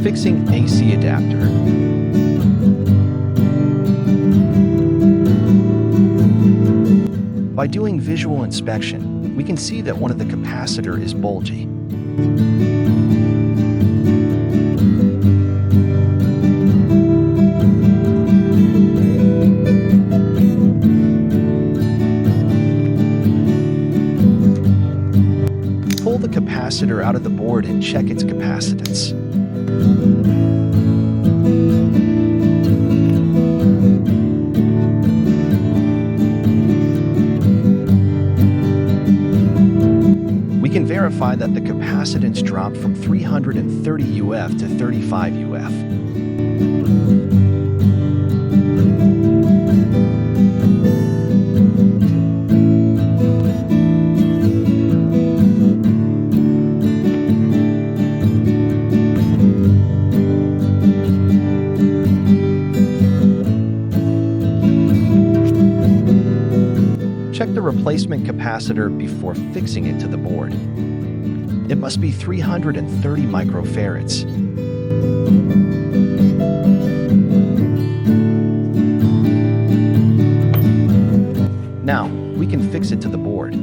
Fixing AC adapter. By doing visual inspection, we can see that one of the capacitor is bulgy. Pull the capacitor out of the board and check its capacitance. We can verify that the capacitance dropped from 330 UF to 35 UF. Check the replacement capacitor before fixing it to the board. It must be 330 microfarads. Now, we can fix it to the board.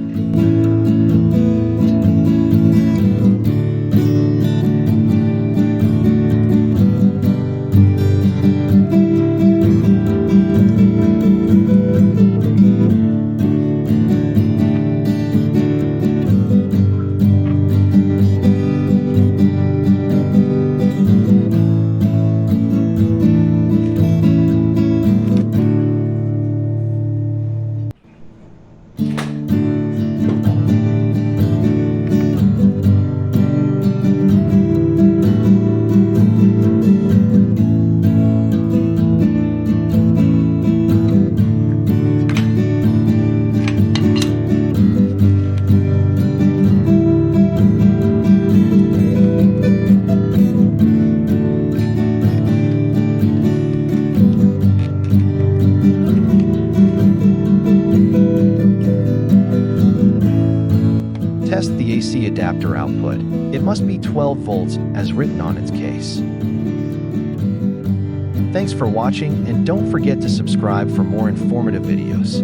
Test the AC adapter output. It must be 12 volts as written on its case. Thanks for watching, and don't forget to subscribe for more informative videos.